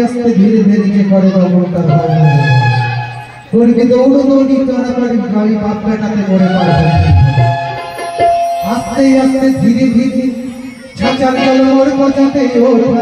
আস্তে ধীরে ধীরে যে করে গমনটা ভালো করবি দৌড়ো দৌড়ি তাড়াতাড়ি গাড়ি বাপ বেটাতে করে পারবে আস্তে আস্তে ধীরে ধীরে ছাচার জল মোর বাজাতে ওরা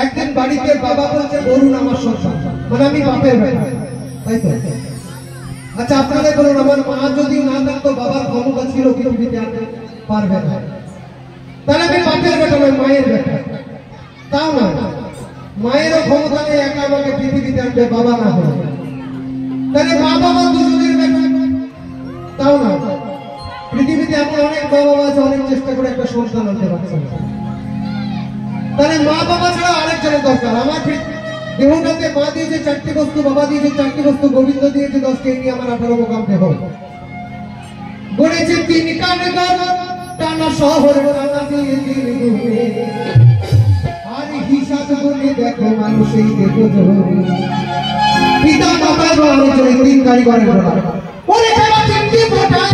একদিন বাড়িতে বাবা বলছে বলুন আমার সন্তান মানে আমি বাপের বেটা তাই তো আচ্ছা আপনাদের বলুন আমার মা যদি না থাকতো বাবার ক্ষমতা ছিল পৃথিবীতে আনতে পারবে না তাহলে আমি বাপের বেটা নয় মায়ের বেটা তাও না মায়েরও ক্ষমতা নেই একা আমাকে পৃথিবীতে আনবে বাবা না হলে তাহলে মা বাবা দুজনের বেটা তাও না পৃথিবীতে এমন অনেক মা বাবা আছে অনেক চেষ্টা করে একটা সন্তান আনতে পারছে না তাহলে মা বাবা ছাড়া আরেকজনের দরকার আমার দেহটাতে মা দিয়েছে 4টি বস্তু বাবা দিয়েছে 4টি বস্তু গোবিন্দ দিয়েছে 10টি নিয়ে আমার 18 মোকাম দেহ গড়েছে 3 কান টানা শহর টানা দিয়ে 3 গুণে আর হিসাব করে দেখো মানুষ এই দেখো পিতা মাতা এবং 3 কারিগরের বড় ওরে বাবা 3টি ফোটায়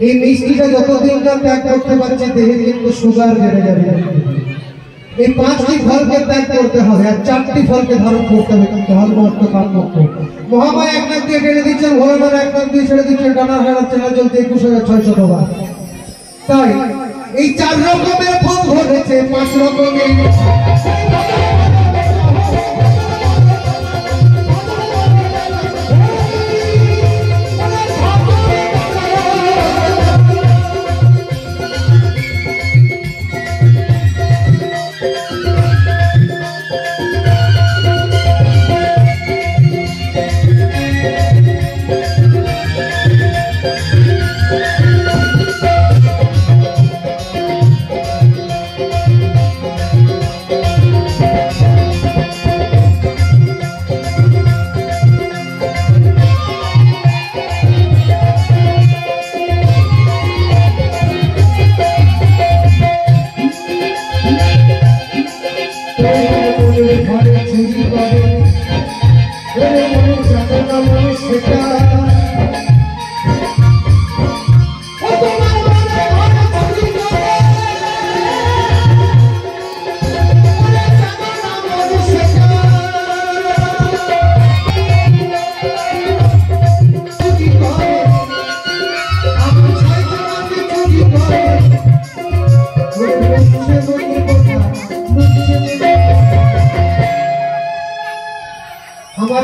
এই মিষ্টিটা যতদিন না ত্যাগ করতে পারছে দেহে কিন্তু সুগার বেড়ে যাবে এই 5টি ফলকে ত্যাগ করতে হবে আর 4টি ফলকে ধারণ করতে হবে কিন্তু ধর্ম অর্থ কাম মোক্ষ মহামায়া এক নাক দিয়ে টেনে দিচ্ছেন ভগবান এক নাক দিয়ে ছেড়ে দিচ্ছেন ডানা হারাচ্ছে না চলতে 21,600 বার তাই এই 4 রকমের ফল ধরেছে 5 রকমের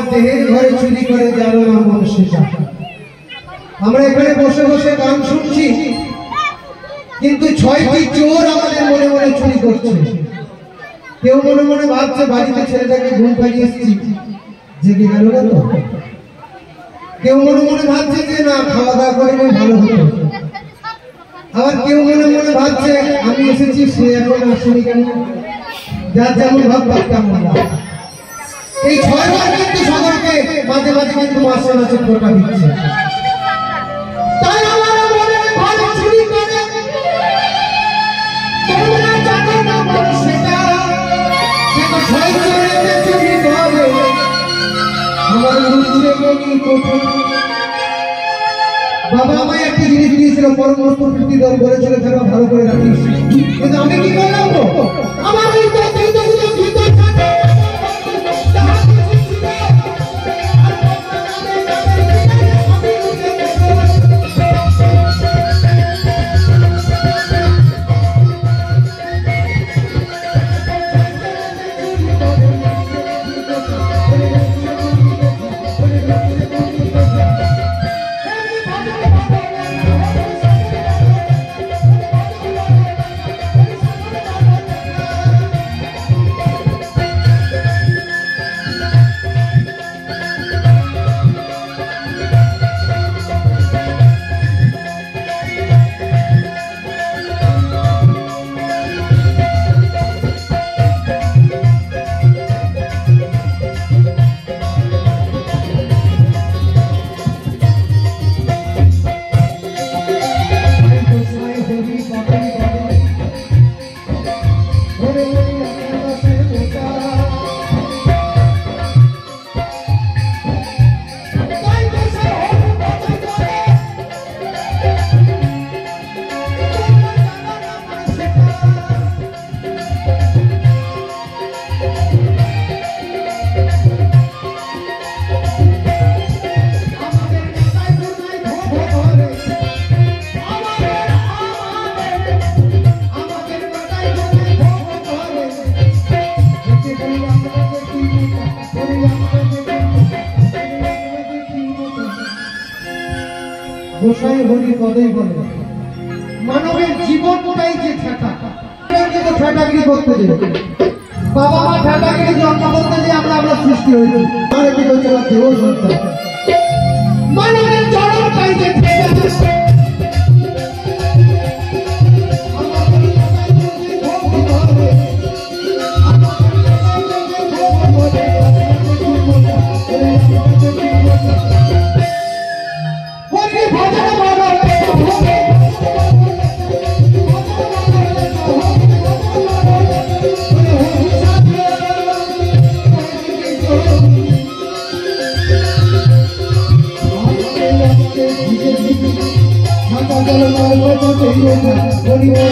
আমার দেহের ঘরে চুরি করে জানো না মন সেটা। আমরা এখানে বসে বসে গান শুনছি, কিন্তু 6টি চোর আমাদের মনে মনে চুরি করছে। কেউ মনে মনে ভাবছে বাড়িতে ছেলেটাকে ঘুম পাড়িয়ে এসেছি, জেগে গেল না তো। কেউ মনে মনে ভাবছে যে না, খাওয়া দাওয়া করে ভালো হতো। আবার কেউ মনে মনে ভাবছে আমি এসেছি, সে এখন আসেনি কেন। যার যেমন ভাব তেমন না। এই 6 বার কিন্তু সকলকে মাঝে মাঝে কিন্তু মাসে মাসে ফোটা দিচ্ছে। তাই আমার মনে ঘরে চুরি করে তোমরা জানো না মন সেটা। কিন্তু 6 চোরেতে চুরি করে আমার লুচিয়ে গেলি কোথায়। বাবা আমায় একটা জিনিস দিয়েছিল, পরমহস্ত প্রীতি দল বলেছিল যেন ভালো করে রাখিস, কিন্তু আমি কি করলাম গো? আমার ওই ভিতর থাকে গোসাই হরি পদেই বলে মানবের জীবনটাই যে ঠেটা। কিন্তু ঠেটাগিরি করতে যে বাবা মা ঠেটাগিরি জন্ম করতে যে আমরা সৃষ্টি হয়েছি। মানবের জন্মটাই যে ঠেটা। পরিবার